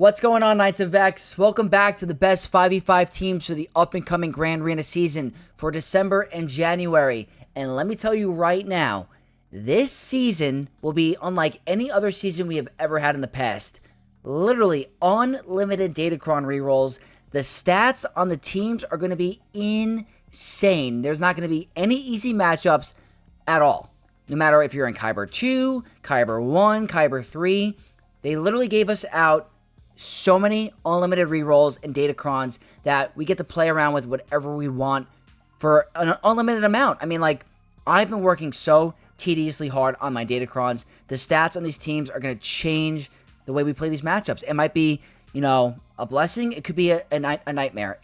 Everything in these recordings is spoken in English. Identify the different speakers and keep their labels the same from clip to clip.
Speaker 1: What's going on, Knights of X? Welcome back to the best 5v5 teams for the up-and-coming Grand Arena season for December and January. And let me tell you right now, this season will be unlike any other season we have ever had in the past. Literally unlimited Datacron rerolls. The stats on the teams are going to be insane. There's not going to be any easy matchups at all. No matter if you're in Kyber 2, Kyber 1, Kyber 3, they literally gave us out so many unlimited rerolls and Datacrons that we get to play around with whatever we want for an unlimited amount. I mean, like, I've been working so tediously hard on my Datacrons. The stats on these teams are going to change the way we play these matchups. It might be, a blessing. It could be a nightmare.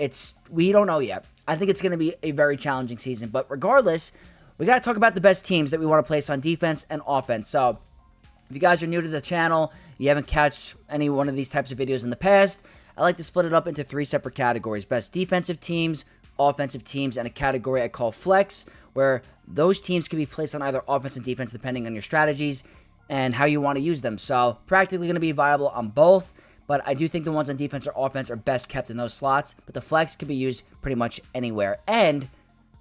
Speaker 1: We don't know yet. I think it's going to be a very challenging season. But regardless, we got to talk about the best teams that we want to place on defense and offense. So if you guys are new to the channel, you haven't catched any one of these types of videos in the past, I like to split it up into 3 separate categories. Best defensive teams, offensive teams, and a category I call flex, where those teams can be placed on either offense and defense depending on your strategies and how you want to use them. So practically going to be viable on both, but I do think the ones on defense or offense are best kept in those slots, but the flex can be used pretty much anywhere. And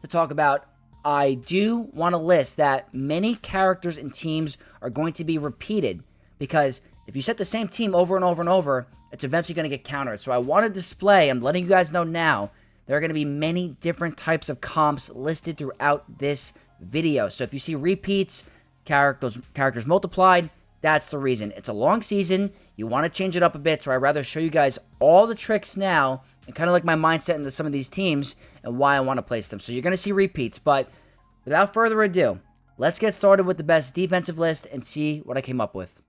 Speaker 1: to talk about, I do want to list that many characters and teams are going to be repeated, because if you set the same team over and over and over, it's eventually going to get countered. So I want to display, I'm letting you guys know now, there are going to be many different types of comps listed throughout this video. So if you see repeats, characters multiplied, that's the reason. It's a long season. You want to change it up a bit, so I'd rather show you guys all the tricks now and kind of like my mindset into some of these teams and why I want to place them. So you're going to see repeats, but without further ado, let's get started with the best defensive list and see what I came up with.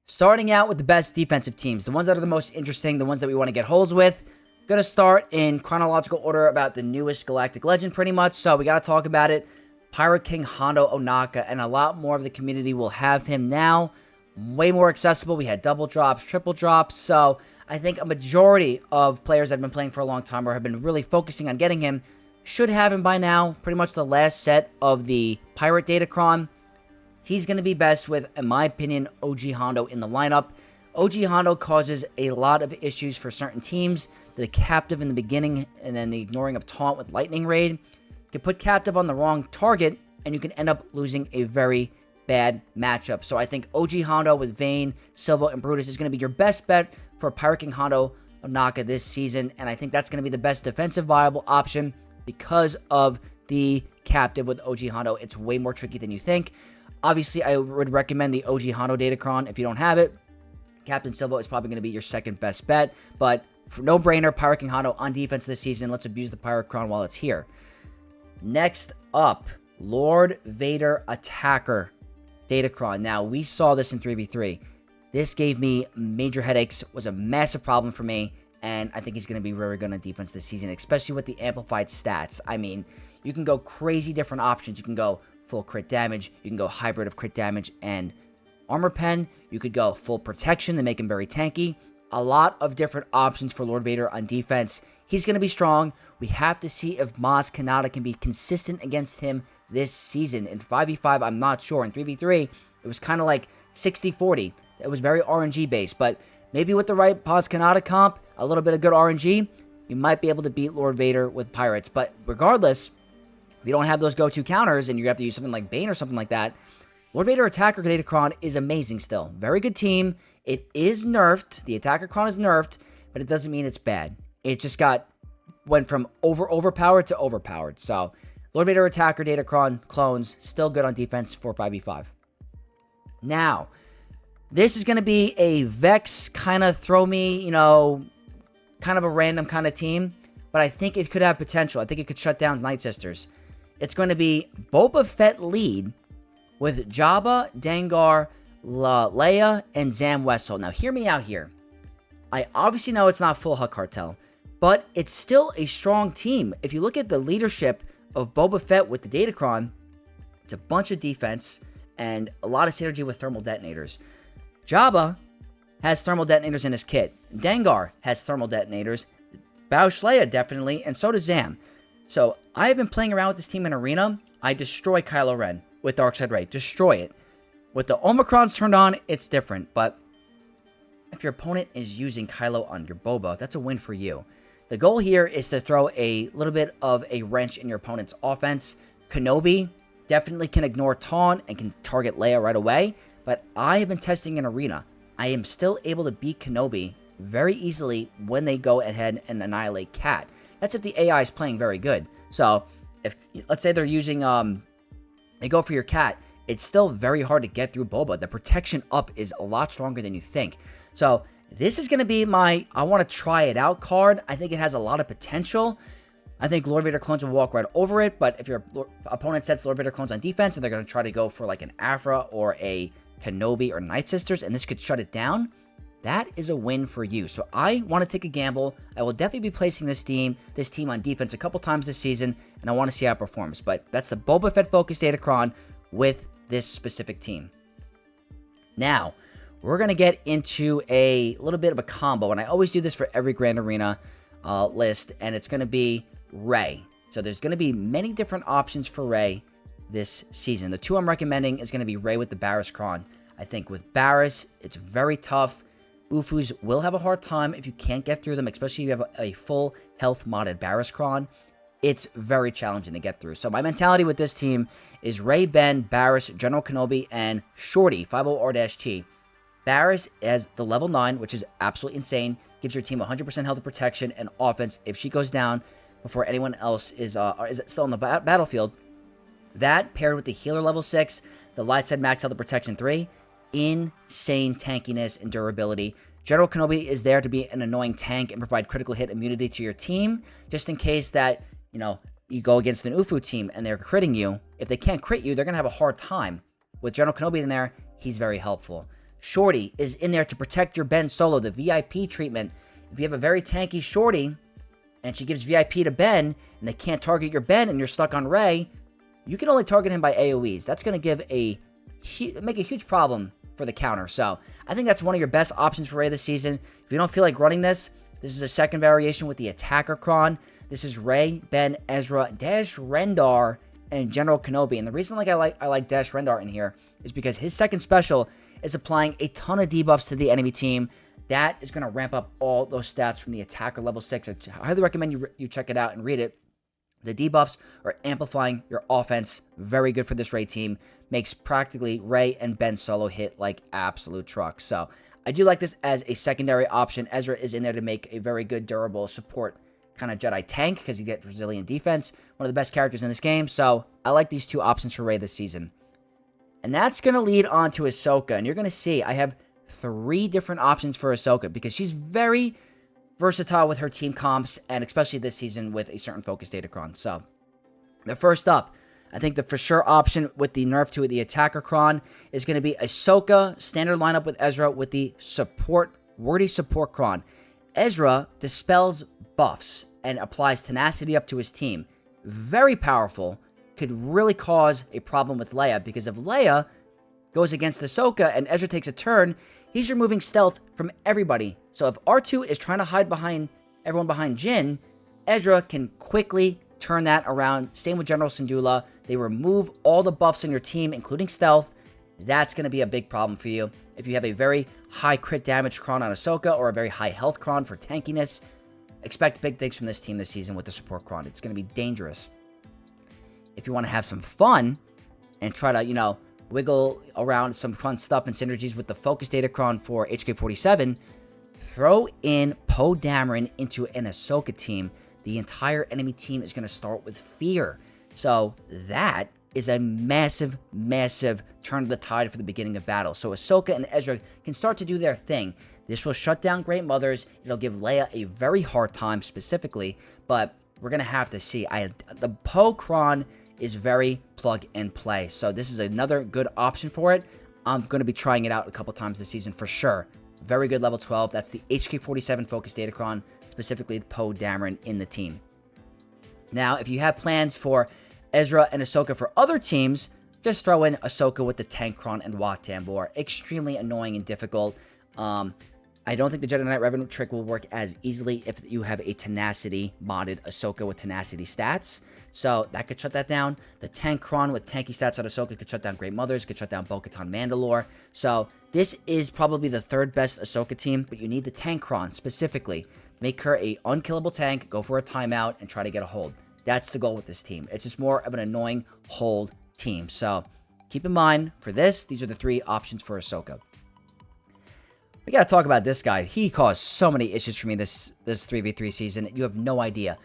Speaker 1: Starting out with the best defensive teams, the ones that are the most interesting, the ones that we want to get holds with. Going to start in chronological order about the newest Galactic Legend pretty much, so we got to talk about it. Pirate King Hondo Ohnaka, and a lot more of the community will have him now. Way more accessible. We had double drops, triple drops, so I think a majority of players that have been playing for a long time or have been really focusing on getting him should have him by now. Pretty much the last set of the Pirate Datacron. He's going to be best with, in my opinion, OG Hondo in the lineup. OG Hondo causes a lot of issues for certain teams. The Captive in the beginning and then the ignoring of Taunt with Lightning Raid. You can put Captive on the wrong target and you can end up losing a very bad matchup. So I think OG Hondo with Vayne, Silva, and Brutus is going to be your best bet for Pirate King Hondo Ohnaka this season. And I think that's going to be the best defensive viable option because of the Captive with OG Hondo. It's way more tricky than you think. Obviously, I would recommend the OG Hondo Datacron if you don't have it. Captain Silva is probably going to be your second best bet. But for no-brainer, Pirate King Hondo on defense this season. Let's abuse the Pyrocron while it's here. Next up, Lord Vader Attacker Datacron. Now, we saw this in 3v3. This gave me major headaches, was a massive problem for me, and I think he's going to be very good on defense this season, especially with the amplified stats. I mean, you can go crazy different options. You can go full crit damage. You can go hybrid of crit damage and armor pen. You could go full protection to make him very tanky. A lot of different options for Lord Vader on defense. He's going to be strong. We have to see if Maz Kanata can be consistent against him this season. In 5v5, I'm not sure. In 3v3, it was kind of like 60-40. It was very RNG based, but maybe with the right Maz Kanata comp, a little bit of good RNG, you might be able to beat Lord Vader with Pirates. But regardless, if you don't have those go-to counters and you have to use something like Bane or something like that, Lord Vader Attacker Datacron is amazing still. Very good team. It is nerfed. The Attacker Cron is nerfed, but it doesn't mean it's bad. It just went from overpowered to overpowered. So, Lord Vader Attacker Datacron clones, still good on defense for 5v5. Now, this is going to be a Vex kind of throw me, kind of a random kind of team, but I think it could have potential. I think it could shut down Night Sisters. It's going to be Boba Fett lead with Jabba, Dengar, Leia, and Zam Wesell. Now, hear me out here. I obviously know it's not full Hutt Cartel, but it's still a strong team. If you look at the leadership of Boba Fett with the Datacron, it's a bunch of defense and a lot of synergy with thermal detonators. Jabba has thermal detonators in his kit. Dengar has thermal detonators. Boushh Leia definitely, and so does Zam. So I have been playing around with this team in Arena. I destroy Kylo Ren with Darkseid Ray. Destroy it. With the Omicrons turned on, it's different, but if your opponent is using Kylo on your Boba, that's a win for you. The goal here is to throw a little bit of a wrench in your opponent's offense. Kenobi definitely can ignore taunt and can target Leia right away, but I have been testing in Arena. I am still able to beat Kenobi very easily when they go ahead and annihilate Cat. That's if the AI is playing very good. So, if let's say they're using, they go for your Cat, it's still very hard to get through Boba. The protection up is a lot stronger than you think. So, this is going to be my I want to try it out card. I think it has a lot of potential. I think Lord Vader clones will walk right over it, but if your opponent sets Lord Vader clones on defense and they're going to try to go for like an Aphra or a Kenobi or Night Sisters, and this could shut it down, that is a win for you. So I want to take a gamble. I will definitely be placing this team on defense a couple times this season, and I want to see how it performs. But that's the Boba Fett focused Datacron with this specific team. Now, we're going to get into a little bit of a combo, and I always do this for every Grand Arena list, and it's going to be Rey. So there's going to be many different options for Rey this season. The two I'm recommending is going to be Rey with the Barriss Kron. I think with Barriss, it's very tough. Ufus will have a hard time if you can't get through them, especially if you have a full health modded Barriss Kron. It's very challenging to get through. So my mentality with this team is Rey, Ben, Barriss, General Kenobi, and Shorty, 50R-T. Barriss as the level 9, which is absolutely insane, gives your team 100% health protection and offense if she goes down before anyone else is still on the battlefield. That paired with the healer level 6, the light side max health protection 3, insane tankiness and durability. General Kenobi is there to be an annoying tank and provide critical hit immunity to your team, just in case that, you go against an Ufu team and they're critting you. If they can't crit you, they're going to have a hard time. With General Kenobi in there, he's very helpful. Shorty is in there to protect your Ben Solo, the VIP treatment. If you have a very tanky Shorty, and she gives VIP to Ben, and they can't target your Ben, and you're stuck on Rey, you can only target him by AoEs. That's going to make a huge problem for the counter. So, I think that's one of your best options for Rey this season. If you don't feel like running this is a second variation with the Attacker Kron. This is Rey, Ben, Ezra, Dash Rendar, and General Kenobi. And the reason I like Dash Rendar in here is because his second special is applying a ton of debuffs to the enemy team. That is going to ramp up all those stats from the Attacker level 6. I highly recommend you check it out and read it. The debuffs are amplifying your offense. Very good for this Rey team. Makes practically Rey and Ben Solo hit like absolute trucks. So I do like this as a secondary option. Ezra is in there to make a very good, durable support kind of Jedi tank because you get resilient defense. One of the best characters in this game. So I like these two options for Rey this season. And that's going to lead on to Ahsoka. And you're going to see I have 3 different options for Ahsoka because she's very versatile with her team comps, and especially this season with a certain focus Datacron. So, the first up, I think the for sure option with the nerf to the Attacker Kron is going to be Ahsoka, standard lineup with Ezra with the wordy support Kron. Ezra dispels buffs and applies tenacity up to his team. Very powerful. Could really cause a problem with Leia, because if Leia goes against Ahsoka and Ezra takes a turn, he's removing stealth from everybody. So if R2 is trying to hide everyone behind Jyn, Ezra can quickly turn that around. Same with General Syndulla. They remove all the buffs on your team, including stealth. That's going to be a big problem for you. If you have a very high crit damage Kron on Ahsoka or a very high health Kron for tankiness, expect big things from this team this season with the support Kron. It's going to be dangerous. If you want to have some fun and try to, wiggle around some fun stuff and synergies with the focus Datacron for HK47, throw in Poe Dameron into an Ahsoka team. The entire enemy team is going to start with fear. So that is a massive, massive turn of the tide for the beginning of battle. So Ahsoka and Ezra can start to do their thing. This will shut down Great Mothers. It'll give Leia a very hard time specifically, but we're going to have to see. The Poe Kron is very plug and play. So this is another good option for it. I'm going to be trying it out a couple times this season for sure. Very good level 12. That's the HK47 focus Datacron, specifically the Poe Dameron in the team. Now, if you have plans for Ezra and Ahsoka for other teams, just throw in Ahsoka with the Tank Kron and Wat Tambor. Extremely annoying and difficult. I I don't think the Jedi Knight Revenant trick will work as easily if you have a Tenacity modded Ahsoka with Tenacity stats. So that could shut that down. The Tankron with tanky stats on Ahsoka could shut down Great Mothers, could shut down Bo-Katan Mandalore. So this is probably the third best Ahsoka team, but you need the Tankron specifically. Make her a unkillable tank, go for a timeout, and try to get a hold. That's the goal with this team. It's just more of an annoying hold team. So keep in mind, for this, these are the 3 options for Ahsoka. We got to talk about this guy. He caused so many issues for me this 3v3 season. You have no idea.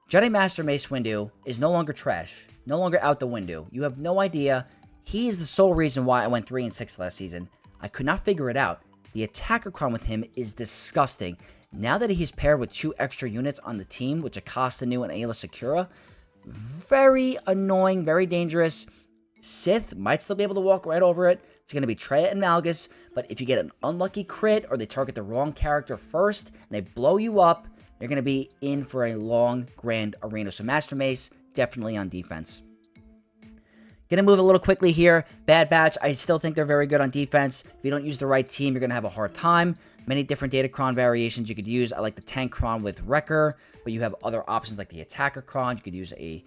Speaker 1: Jedi Master Mace Windu is no longer trash. No longer out the window. You have no idea. He is the sole reason why I went 3-6 last season. I could not figure it out. The attacker cron with him is disgusting. Now that he's paired with 2 extra units on the team, which Acosta Nu and Aayla Secura, very annoying, very dangerous. Sith might still be able to walk right over it. It's going to be Traya and Malgus, but if you get an unlucky crit or they target the wrong character first and they blow you up, you're going to be in for a long, grand arena. So Master Mace, definitely on defense. Going to move a little quickly here. Bad Batch, I still think they're very good on defense. If you don't use the right team, you're going to have a hard time. Many different Datacron variations you could use. I like the Tank Cron with Wrecker, but you have other options like the Attacker Cron. You could use a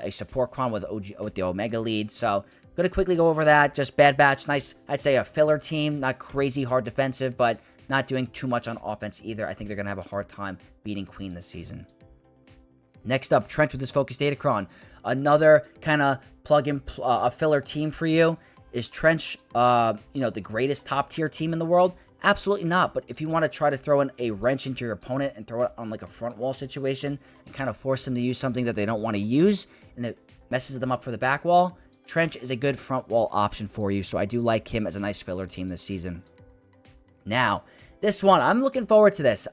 Speaker 1: support cron with the Omega lead. So going to quickly go over that. Just Bad Batch, nice, I'd say a filler team. Not crazy hard defensive, but not doing too much on offense either. I think they're going to have a hard time beating Queen this season. Next up, Trench with his Focus Datacron. Another kind of plug-in a filler team for you. Is Trench, the greatest top-tier team in the world? Absolutely not. But if you want to try to throw in a wrench into your opponent and throw it on like a front wall situation and kind of force them to use something that they don't want to use and it messes them up for the back wall, Trench is a good front wall option for you. So I do like him as a nice filler team this season. Now, this one, I'm looking forward to this.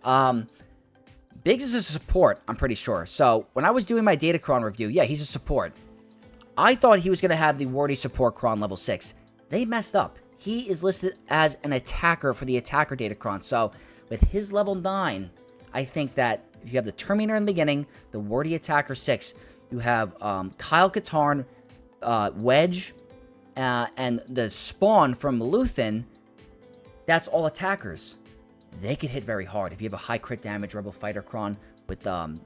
Speaker 1: Biggs is a support, I'm pretty sure. So when I was doing my Datacron review, yeah, he's a support. I thought he was going to have the Wardy support cron level 6. They messed up. He is listed as an attacker for the attacker Datacron. So with his level 9, I think that if you have the Terminator in the beginning, the Wardy attacker 6, you have Kyle Katarn, Wedge, and the spawn from Luthen, that's all attackers. They could hit very hard. If you have a high crit damage Rebel Fighter Cron with the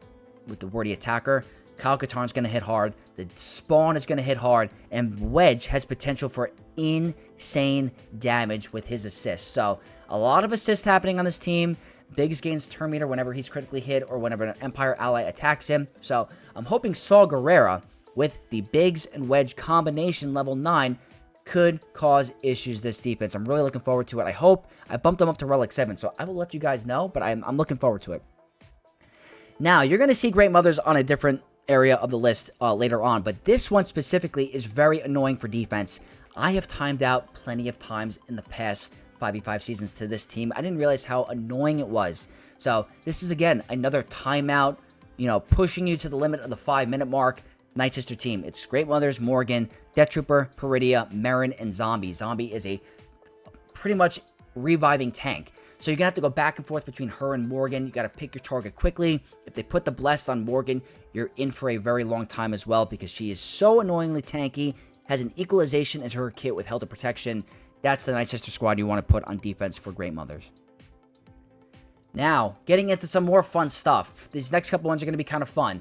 Speaker 1: Wardy attacker, Kyle Katarn's going to hit hard, the spawn is going to hit hard, and Wedge has potential for insane damage with his assist. So, a lot of assist happening on this team. Biggs gains Terminator whenever he's critically hit or whenever an Empire ally attacks him. So, I'm hoping Saw Gerrera with the Biggs and Wedge combination level 9 could cause issues this defense. I'm really looking forward to it. I hope. I bumped them up to Relic 7, so I will let you guys know, but I'm looking forward to it. Now, you're going to see Great Mothers on a different area of the list later on, but this one specifically is very annoying for defense. I have timed out plenty of times in the past 5v5 seasons to this team. I didn't realize how annoying it was. So this is, again, another timeout, pushing you to the limit of the 5-minute mark. Night Sister team. It's Great Mothers, Morgan, Death Trooper, Peridia, Merrin, and Zombie. Zombie is a pretty much reviving tank. So you're going to have to go back and forth between her and Morgan. You got to pick your target quickly. If they put the Blessed on Morgan, you're in for a very long time as well because she is so annoyingly tanky, has an equalization into her kit with Helter Protection. That's the Night Sister squad you want to put on defense for Great Mothers. Now, getting into some more fun stuff. These next couple ones are going to be kind of fun.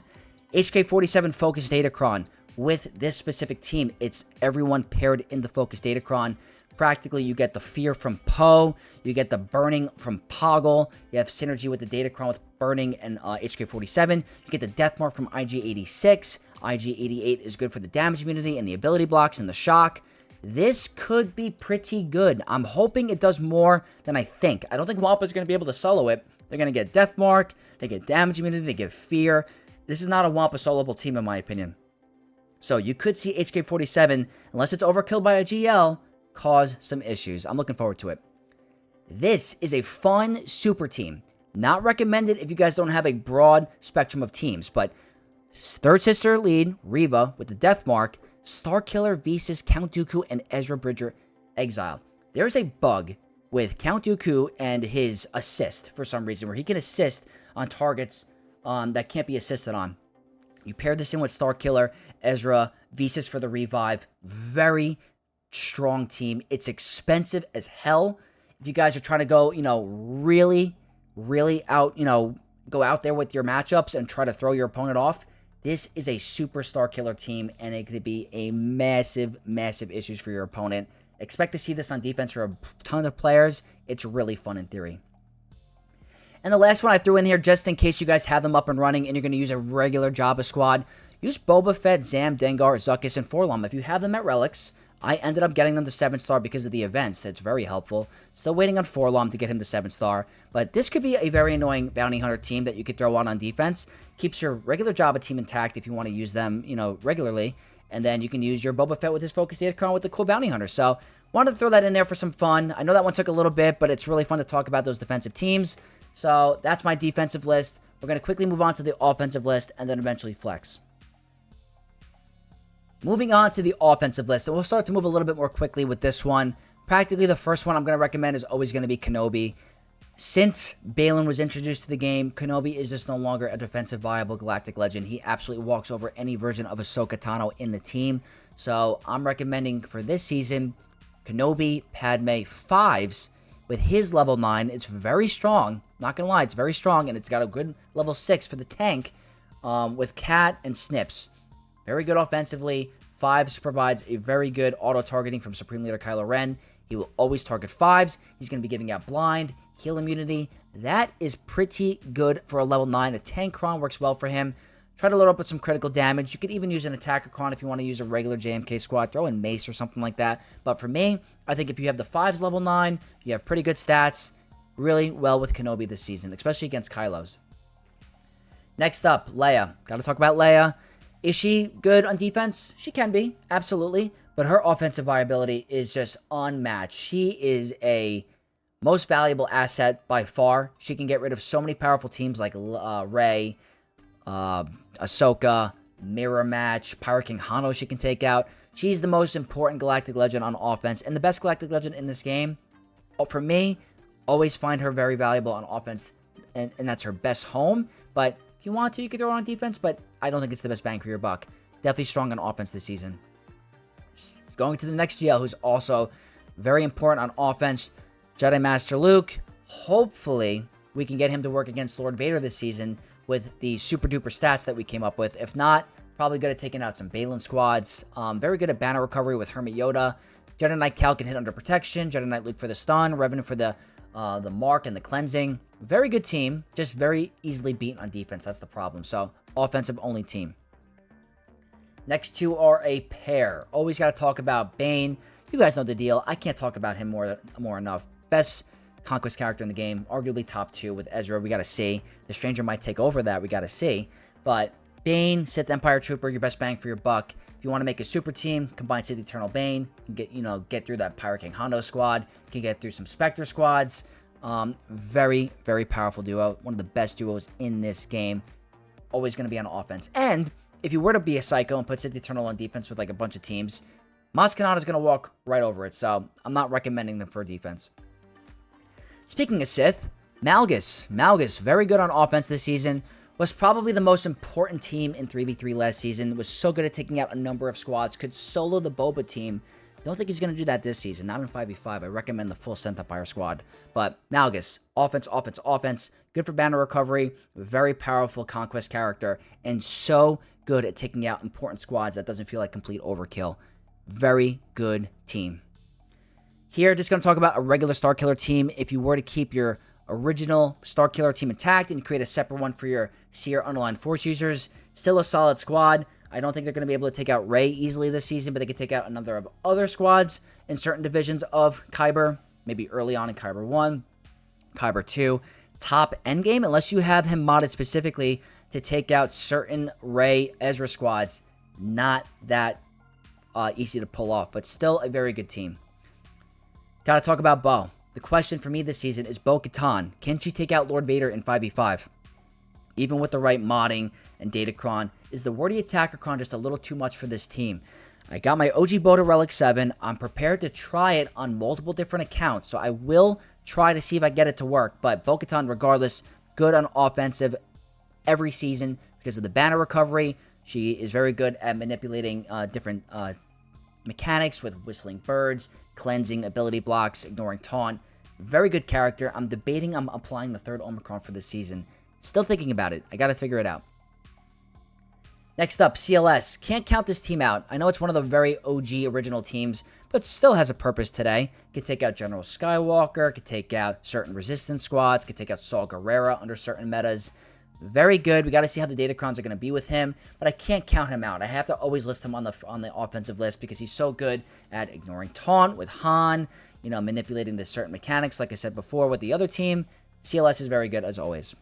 Speaker 1: HK47 Focus Datacron. With this specific team, it's everyone paired in the Focus Datacron. Practically, you get the Fear from Poe. You get the Burning from Poggle. You have synergy with the Datacron with Burning and HK47. You get the Death Mark from IG86. IG88 is good for the damage immunity and the ability blocks and the shock. This could be pretty good. I'm hoping it does more than I think. I don't think Wampa's going to be able to solo it. They're going to get Death Mark. They get damage immunity. They get Fear. This is not a Wampa soloable team in my opinion. So you could see HK47, unless it's overkilled by a GL, cause some issues. I'm looking forward to it. This is a fun super team. Not recommended if you guys don't have a broad spectrum of teams, but Third Sister lead, Reva, with the Death Mark, Starkiller, Visas, Count Dooku, and Ezra Bridger Exile. There's a bug with Count Dooku and his assist for some reason, where he can assist on targets that can't be assisted on. You pair this in with Starkiller, Ezra, Visas for the revive. Very strong team. It's expensive as hell. if you guys are trying to go, really, really out, go out there with your matchups and try to throw your opponent off, this is a superstar killer team, and it could be a massive, massive issues for your opponent. Expect to see this on defense for a ton of players. It's really fun in theory. And the last one I threw in here, just in case you guys have them up and running and you're going to use a regular Jabba squad, use Boba Fett, Zam, Dengar, Zuckuss, and Forlom. If you have them at Relics, I ended up getting them to 7-star because of the events. It's very helpful. Still waiting on Forlom to get him to 7-star. But this could be a very annoying bounty hunter team that you could throw on defense. Keeps your regular Jabba team intact if you want to use them, regularly. And then you can use your Boba Fett with his Focus Datacron with the cool bounty hunter. So, wanted to throw that in there for some fun. I know that one took a little bit, but it's really fun to talk about those defensive teams. So, that's my defensive list. We're going to quickly move on to the offensive list and then eventually flex. Moving on to the offensive list, and we'll start to move a little bit more quickly with this one. Practically the first one I'm going to recommend is always going to be Kenobi. Since Baylan was introduced to the game, Kenobi is just no longer a defensive viable Galactic Legend. He absolutely walks over any version of Ahsoka Tano in the team. So I'm recommending for this season, Kenobi, Padme, 5s with his level 9. It's very strong. Not going to lie, it's very strong, and it's got a good level 6 for the tank with Cat and Snips. Very good offensively. 5s provides a very good auto-targeting from Supreme Leader Kylo Ren. He will always target 5s. He's going to be giving out blind, heal immunity. That is pretty good for a level 9. A tank Kron works well for him. Try to load up with some critical damage. You could even use an attacker Kron if you want to use a regular JMK squad. Throw in Mace or something like that. But for me, I think if you have the 5s level 9, you have pretty good stats. Really well with Kenobi this season, especially against Kylo's. Next up, Leia. Got to talk about Leia. Is she good on defense? She can be, absolutely. But her offensive viability is just unmatched. She is a most valuable asset by far. She can get rid of so many powerful teams like Rey, Ahsoka, Mirror Match, Pyro King Hano she can take out. She's the most important Galactic Legend on offense and the best Galactic Legend in this game. For me, always find her very valuable on offense, and that's her best home. But if you want to, you can throw her on defense, but I don't think it's the best bang for your buck. Definitely strong on offense this season. Going to the next GL, who's also very important on offense, Jedi Master Luke. Hopefully, we can get him to work against Lord Vader this season with the super duper stats that we came up with. If not, probably good at taking out some Baylan squads. Very good at banner recovery with Hermit Yoda. Jedi Knight Cal can hit under protection. Jedi Knight Luke for the stun. Revenant for the mark and the cleansing. Very good team. Just very easily beaten on defense. That's the problem. So, offensive only team. Next two are a pair. Always got to talk about Bane. You guys know the deal. I can't talk about him more enough. Best Conquest character in the game. Arguably top 2 with Ezra. We got to see. The Stranger might take over that. We got to see. But Bane, Sith Empire Trooper, your best bang for your buck. If you want to make a super team, combine Sith Eternal Bane. You can get through that Pyro King Hondo squad. You can get through some Spectre squads. Very, very powerful duo. One of the best duos in this game. Always going to be on offense. And if you were to be a psycho and put Sith Eternal on defense with like a bunch of teams, Maz Kanata is going to walk right over it. So I'm not recommending them for defense. Speaking of Sith, Malgus. Malgus, very good on offense this season. Was probably the most important team in 3v3 last season. Was so good at taking out a number of squads. Could solo the Boba team. Don't think he's going to do that this season. Not in 5v5. I recommend the full Sith Empire squad. But Malgus, offense, offense, offense. Good for banner recovery. Very powerful conquest character. And so good at taking out important squads that doesn't feel like complete overkill. Very good team. Here, just going to talk about a regular Starkiller team. If you were to keep your original Starkiller team intact and create a separate one for your Seer Unaligned Force users, still a solid squad. I don't think they're going to be able to take out Rey easily this season, but they could take out a number of other squads in certain divisions of Kyber. Maybe early on in Kyber 1, Kyber 2. Top endgame, unless you have him modded specifically to take out certain Rey Ezra squads. Not that easy to pull off, but still a very good team. Gotta talk about Bo. The question for me this season is Bo-Katan. Can she take out Lord Vader in 5v5? Even with the right modding and Datacron, is the Wordy Attacker-Cron just a little too much for this team? I got my OG Bo to Relic 7. I'm prepared to try it on multiple different accounts, so I will try to see if I get it to work. But Bo-Katan, regardless, good on offensive every season because of the banner recovery. She is very good at manipulating different mechanics with Whistling Birds, cleansing ability blocks, ignoring taunt. Very good character. I'm debating I'm applying the third Omicron for this season. Still thinking about it. I got to figure it out. Next up, CLS. Can't count this team out. I know it's one of the very OG original teams, but still has a purpose today. Could take out General Skywalker, could take out certain resistance squads, could take out Saul Guerrera under certain metas. Very good. We got to see how the Datacrons are going to be with him, but I can't count him out. I have to always list him on the offensive list because he's so good at ignoring taunt with Han, manipulating the certain mechanics, like I said before, with the other team. CLS is very good, as always.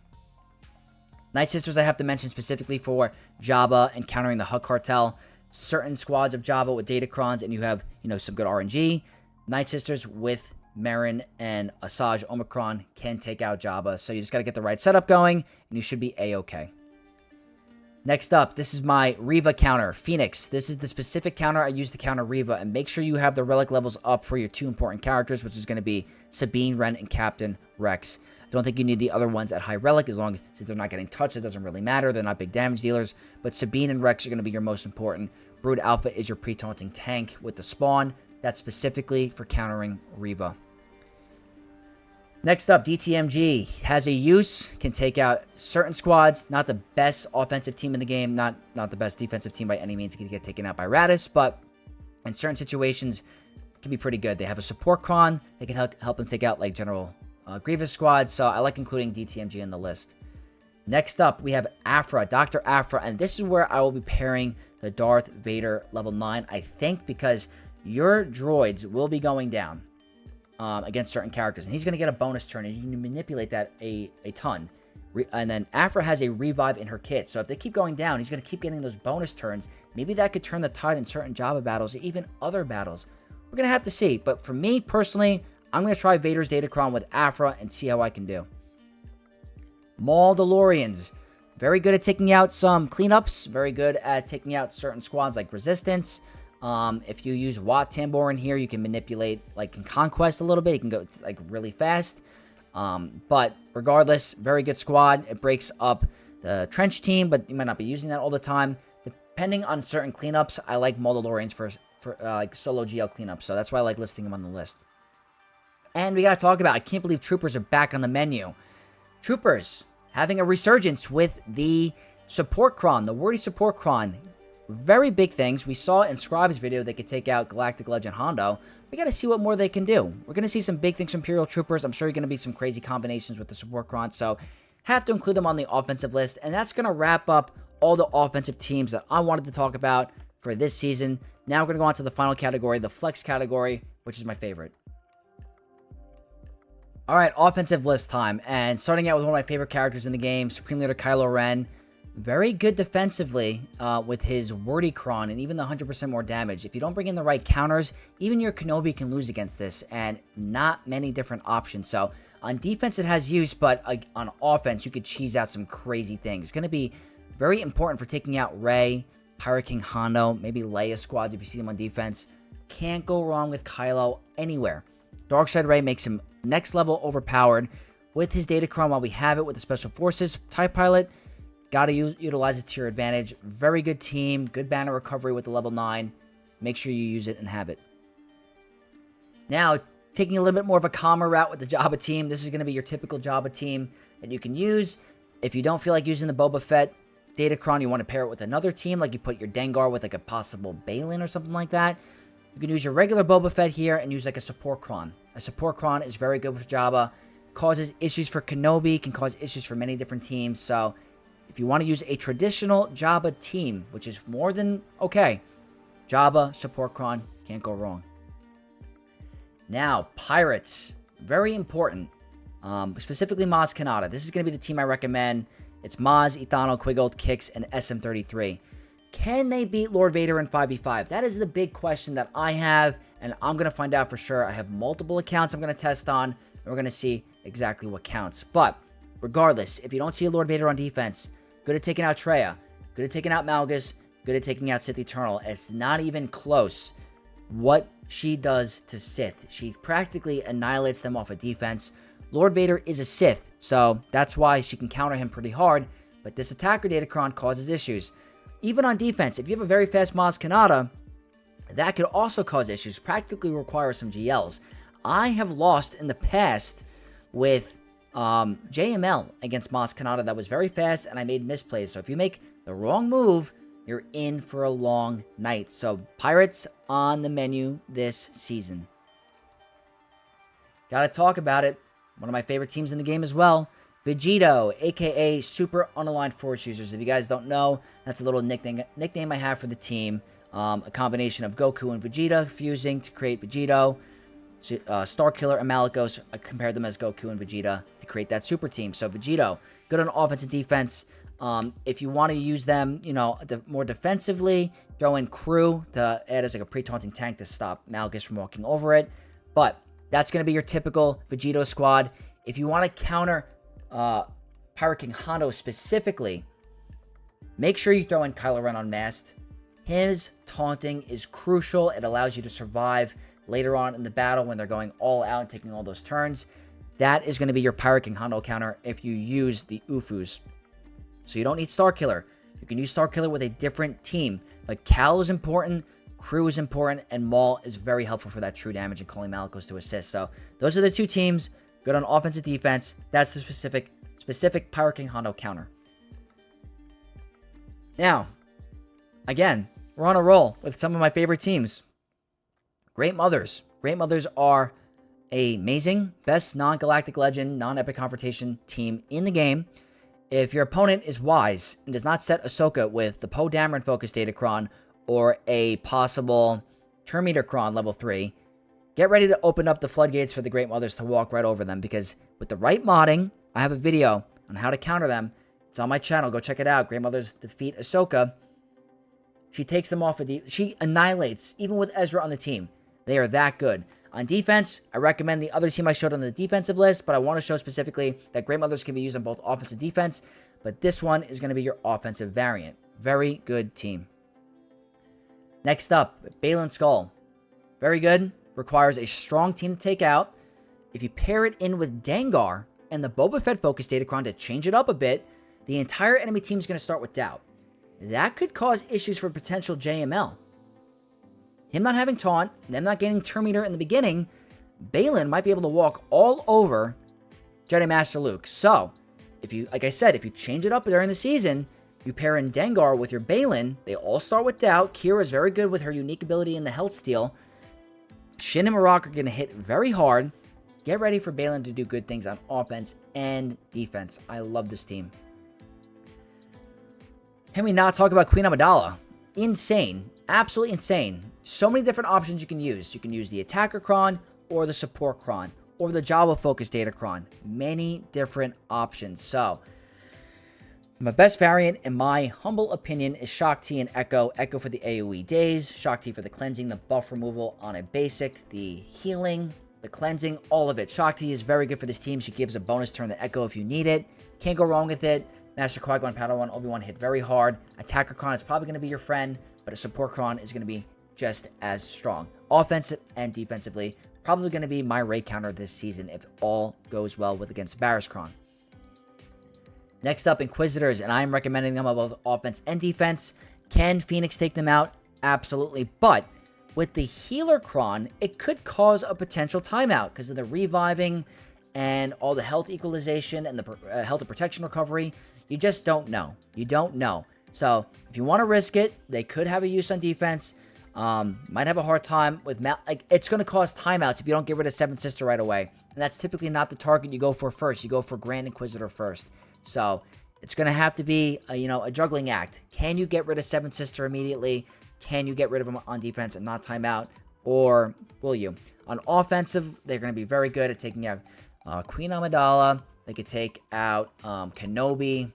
Speaker 1: Night Sisters I have to mention specifically for Jabba and countering the Hug Cartel. Certain squads of Jabba with Datacrons, and you have, some good RNG. Night Sisters with Merrin and Asajj Omicron can take out Jabba, so you just got to get the right setup going, and you should be A-okay. Next up, this is my Reva counter, Phoenix. This is the specific counter I use to counter Reva, and make sure you have the relic levels up for your two important characters, which is going to be Sabine Wren and Captain Rex. I don't think you need the other ones at high relic, as long as they're not getting touched. It doesn't really matter. They're not big damage dealers, but Sabine and Rex are going to be your most important. Brood Alpha is your pre-taunting tank with the spawn. That's specifically for countering Reva. Next up, DTMG has a use, can take out certain squads. Not the best offensive team in the game, not the best defensive team by any means. It can get taken out by Radis, but in certain situations, it can be pretty good. They have a support cron. They can help them take out like General Grievous squads, so I like including DTMG in the list. Next up, we have Aphra, Dr. Aphra, and this is where I will be pairing the Darth Vader level 9, I think, because your droids will be going down against certain characters, and he's going to get a bonus turn, and you can manipulate that a ton. And then Aphra has a revive in her kit, so if they keep going down, he's going to keep getting those bonus turns. Maybe that could turn the tide in certain Jabba battles, or even other battles. We're going to have to see, but for me, personally, I'm going to try Vader's Datacron with Aphra and see how I can do. Mandalorians. Very good at taking out some cleanups. Very good at taking out certain squads like Resistance. If you use Wat Tambor in here, you can manipulate, like in Conquest a little bit. You can go, like, really fast. But regardless, very good squad. It breaks up the Trench team, but you might not be using that all the time. Depending on certain cleanups, I like Mandalorians for like solo GL cleanups. So that's why I like listing them on the list. And we got to talk about, I can't believe Troopers are back on the menu. Troopers having a resurgence with the support cron, the wordy support cron. Very big things. We saw in Scribe's video they could take out Galactic Legend Hondo. We got to see what more they can do. We're going to see some big things from Imperial Troopers. I'm sure you're going to be some crazy combinations with the support cron, so have to include them on the offensive list. And that's going to wrap up all the offensive teams that I wanted to talk about for this season. Now we're going to go on to the final category, the flex category, which is my favorite. All right, offensive list time, and starting out with one of my favorite characters in the game, Supreme Leader Kylo Ren. Very good defensively with his wordy cron and even the 100% more damage. If you don't bring in the right counters, even your Kenobi can lose against this, and not many different options. So on defense it has use, but on offense you could cheese out some crazy things. It's going to be very important for taking out Rey, Pirate King Hondo, maybe Leia squads if you see them on defense. Can't go wrong with Kylo anywhere. Darkside Rey makes him next level overpowered with his Datacron while we have it with the Special Forces TIE Pilot. Got to utilize it to your advantage. Very good team. Good banner recovery with the level 9. Make sure you use it and have it. Now, taking a little bit more of a calmer route with the Jabba team. This is going to be your typical Jabba team that you can use. If you don't feel like using the Boba Fett Datacron, you want to pair it with another team, like you put your Dengar with like a possible Baylan or something like that. You can use your regular Boba Fett here and use like a support cron. A support cron is very good with Jabba. Causes issues for Kenobi, can cause issues for many different teams. So if you want to use a traditional Jabba team, which is more than okay, Jabba, support cron, can't go wrong. Now, Pirates. Very important. Specifically Maz Kanata. This is going to be the team I recommend. It's Maz, Ethano, Quiggold, Kix, and SM33. Can they beat Lord Vader in 5v5? That is the big question that I have, and I'm going to find out for sure. I have multiple accounts I'm going to test on, and we're going to see exactly what counts. But regardless, if you don't see a Lord Vader on defense, good at taking out Traya, good at taking out Malgus, good at taking out Sith Eternal. It's not even close what she does to Sith. She practically annihilates them off of defense. Lord Vader is a Sith, so that's why she can counter him pretty hard, but this attacker Datacron causes issues. Even on defense, if you have a very fast Maz Kanata, that could also cause issues, practically require some GLs. I have lost in the past with JML against Maz Kanata. That was very fast, and I made misplays. So if you make the wrong move, you're in for a long night. So Pirates on the menu this season. Gotta talk about it. One of my favorite teams in the game as well. Vegito, aka Super Unaligned Force Users. If you guys don't know, that's a little nickname I have for the team. A combination of Goku and Vegeta fusing to create Vegito. Starkiller and Malicos, I compared them as Goku and Vegeta to create that super team. So Vegito, good on offense and defense. If you want to use them, more defensively, throw in Crew to add as like a pre-taunting tank to stop Malgus from walking over it. But that's going to be your typical Vegito squad. If you want to counter Pirate King Hondo specifically, make sure you throw in Kylo Ren Unmasked. His taunting is crucial. It allows you to survive later on in the battle when they're going all out and taking all those turns. That is going to be your Pirate King Hondo counter if you use the Ufus. So you don't need Starkiller. You can use Starkiller with a different team. But Cal is important, Crew is important, and Maul is very helpful for that true damage and calling Malicos to assist. So those are the two teams. Good on offense and defense. That's the specific Pirate King Hondo counter. Now, again, we're on a roll with some of my favorite teams. Great Mothers. Great Mothers are amazing. Best non-galactic legend, non-epic confrontation team in the game. If your opponent is wise and does not set Ahsoka with the Poe Dameron Focus Datacron or a possible Terminator-cron level 3, get ready to open up the floodgates for the Great Mothers to walk right over them, because with the right modding, I have a video on how to counter them. It's on my channel. Go check it out. Great Mothers defeat Ahsoka. She takes them off. She annihilates, even with Ezra on the team. They are that good. On defense, I recommend the other team I showed on the defensive list, but I want to show specifically that Great Mothers can be used on both offense and defense, but this one is going to be your offensive variant. Very good team. Next up, Baylan Skoll. Very good. Requires a strong team to take out. If you pair it in with Dengar and the Boba Fett Focus Datacron to change it up a bit, the entire enemy team is going to start with doubt. That could cause issues for potential JML. Him not having taunt, them not getting Terminator in the beginning, Baylan might be able to walk all over Jedi Master Luke. So, like I said, if you change it up during the season, you pair in Dengar with your Baylan, they all start with doubt. Kira is very good with her unique ability in the Health Steal. Shin and Marok are going to hit very hard. Get ready for Baylan to do good things on offense and defense. I love this team. Can we not talk about Queen Amidala? Insane. Absolutely insane. So many different options you can use. You can use the Attacker Cron or the Support Cron or the Jawa Focus Datacron. Many different options. So, my best variant, in my humble opinion, is Shaak Ti and Echo. Echo for the AoE days, Shaak Ti for the cleansing, the buff removal on a basic, the healing, the cleansing, all of it. Shaak Ti is very good for this team. She gives a bonus turn to Echo if you need it. Can't go wrong with it. Master Qui-Gon, Padawan, Obi-Wan hit very hard. Attacker Cron is probably going to be your friend, but a Support Cron is going to be just as strong. Offensive and defensively, probably going to be my raid counter this season if all goes well with against Barriss Cron. Next up, Inquisitors, and I'm recommending them on both offense and defense. Can Phoenix take them out? Absolutely, but with the Healer Cron, it could cause a potential timeout because of the reviving and all the health equalization and the health and protection recovery. You just don't know. You don't know. So if you want to risk it, they could have a use on defense. Might have a hard time with it's going to cause timeouts if you don't get rid of Seventh Sister right away. And that's typically not the target you go for first. You go for Grand Inquisitor first. So it's going to have to be a juggling act. Can you get rid of Seventh Sister immediately? Can you get rid of him on defense and not timeout? Or will you? On offensive, they're going to be very good at taking out Queen Amidala. They could take out Kenobi,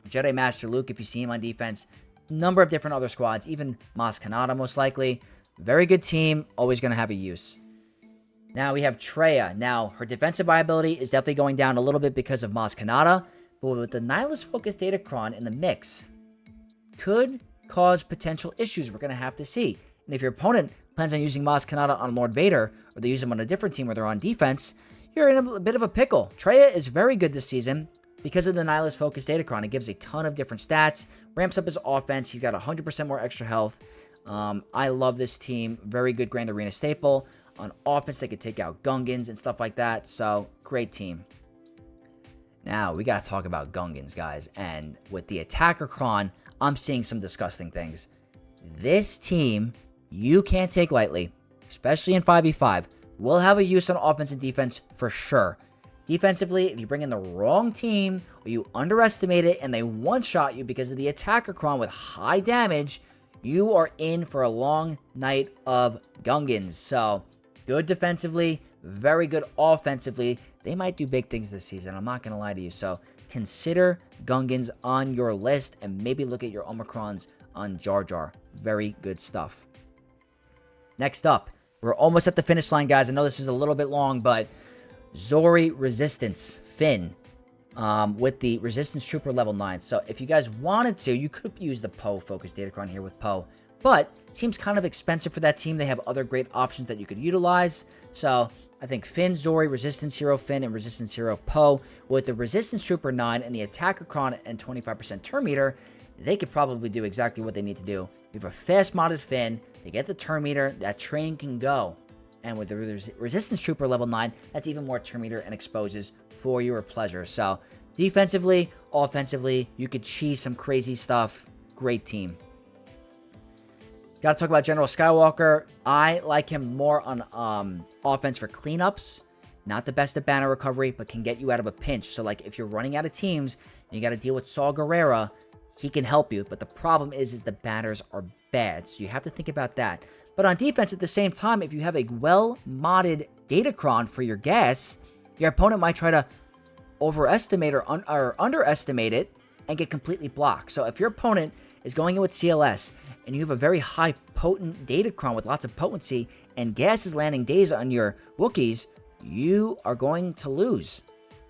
Speaker 1: Jedi Master Luke if you see him on defense. Number of different other squads, even Maz Kanata most likely. Very good team, always going to have a use. Now we have Traya. Now, her defensive viability is definitely going down a little bit because of Maz Kanata, but with the Nihilist Focus Datacron in the mix, could cause potential issues we're going to have to see. And if your opponent plans on using Maz Kanata on Lord Vader, or they use him on a different team where they're on defense, you're in a bit of a pickle. Traya is very good this season because of the Nihilist Focus Datacron. It gives a ton of different stats, ramps up his offense. He's got 100% more extra health. I love this team. Very good Grand Arena staple. On offense, they could take out Gungans and stuff like that. So, great team. Now, we got to talk about Gungans, guys. And with the Attacker Cron, I'm seeing some disgusting things. This team, you can't take lightly, especially in 5v5. Will have a use on offense and defense for sure. Defensively, if you bring in the wrong team, or you underestimate it and they one-shot you because of the Attacker Cron with high damage, you are in for a long night of Gungans. So, good defensively, very good offensively. They might do big things this season. I'm not going to lie to you. So, consider Gungans on your list and maybe look at your Omicrons on Jar Jar. Very good stuff. Next up, we're almost at the finish line, guys. I know this is a little bit long, but Zori Resistance Finn with the Resistance Trooper level 9. So if you guys wanted to, you could use the Poe Focus Datacron here with Poe. But it seems kind of expensive for that team. They have other great options that you could utilize. So I think Finn, Zori, Resistance Hero Finn, and Resistance Hero Poe with the Resistance Trooper 9 and the Attacker Cron and 25% turn meter, they could probably do exactly what they need to do. You have a fast modded Finn, they get the turn meter, that train can go. And with the Resistance Trooper level 9, that's even more turn meter and exposes for your pleasure. So, defensively, offensively, you could cheese some crazy stuff. Great team. Got to talk about General Skywalker. I like him more on offense for cleanups. Not the best at banner recovery, but can get you out of a pinch. So, like, if you're running out of teams and you got to deal with Saw Gerrera, he can help you. But the problem is the banners are bad. So, you have to think about that. But on defense, at the same time, if you have a well-modded Datacron for your gas, your opponent might try to overestimate or underestimate it and get completely blocked. So if your opponent is going in with CLS and you have a very high potent Datacron with lots of potency and gas is landing days on your Wookiees, you are going to lose.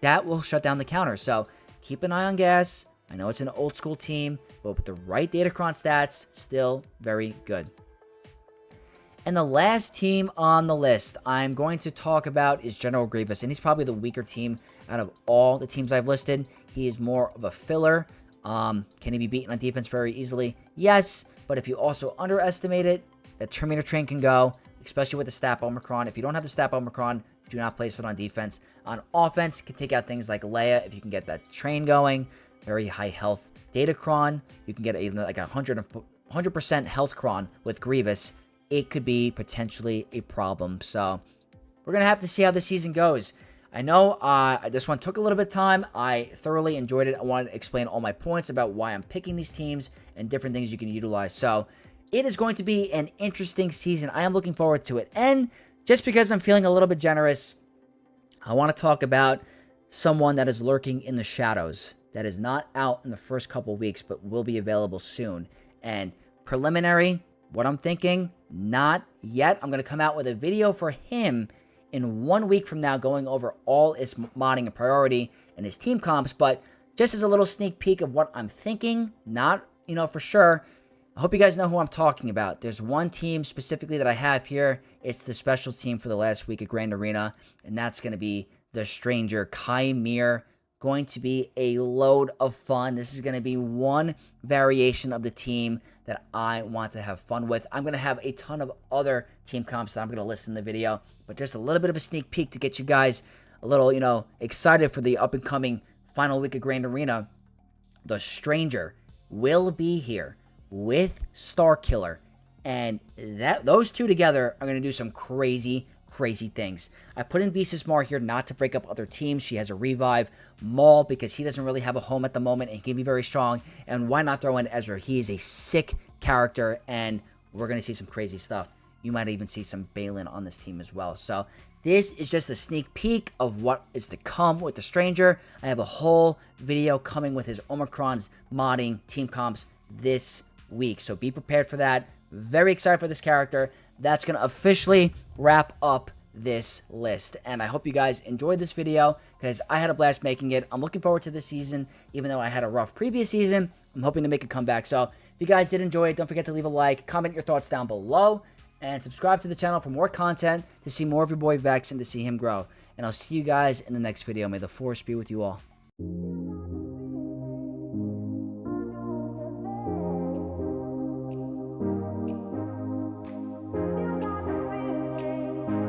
Speaker 1: That will shut down the counter. So keep an eye on gas. I know it's an old school team, but with the right Datacron stats, still very good. And the last team on the list I'm going to talk about is General Grievous, and he's probably the weaker team out of all the teams I've listed. He is more of a filler. Can he be beaten on defense very easily? Yes, but if you also underestimate it, that Terminator train can go, especially with the Stab Omicron. If you don't have the Stab Omicron, do not place it on defense. On offense, you can take out things like Leia if you can get that train going. Very high health Datacron. You can get like 100% health cron with Grievous. It could be potentially a problem. So we're going to have to see how the season goes. I know this one took a little bit of time. I thoroughly enjoyed it. I wanted to explain all my points about why I'm picking these teams and different things you can utilize. So it is going to be an interesting season. I am looking forward to it. And just because I'm feeling a little bit generous, I want to talk about someone that is lurking in the shadows, that is not out in the first couple weeks, but will be available soon. And preliminary, what I'm thinking, not yet. I'm going to come out with a video for him in 1 week from now, going over all his modding and priority and his team comps. But just as a little sneak peek of what I'm thinking, not, for sure. I hope you guys know who I'm talking about. There's one team specifically that I have here. It's the special team for the last week at Grand Arena, and that's going to be the Stranger Chimere. Going to be a load of fun. This is going to be one variation of the team that I want to have fun with. I'm going to have a ton of other team comps that I'm going to list in the video, but just a little bit of a sneak peek to get you guys a little, excited for the up-and-coming final week of Grand Arena. The Stranger will be here with Starkiller, and those two together are going to do some crazy things. I put in Visas Mar here not to break up other teams. She has a revive. Maul, because he doesn't really have a home at the moment and he can be very strong. And why not throw in Ezra? He is a sick character and we're going to see some crazy stuff. You might even see some Balin on this team as well. So this is just a sneak peek of what is to come with the Stranger. I have a whole video coming with his Omicron's modding team comps this week. So be prepared for that. Very excited for this character. That's going to officially wrap up this list. And I hope you guys enjoyed this video because I had a blast making it. I'm looking forward to this season, even though I had a rough previous season. I'm hoping to make a comeback. So if you guys did enjoy it, don't forget to leave a like, comment your thoughts down below, and subscribe to the channel for more content to see more of your boy Vex and to see him grow. And I'll see you guys in the next video. May the Force be with you all.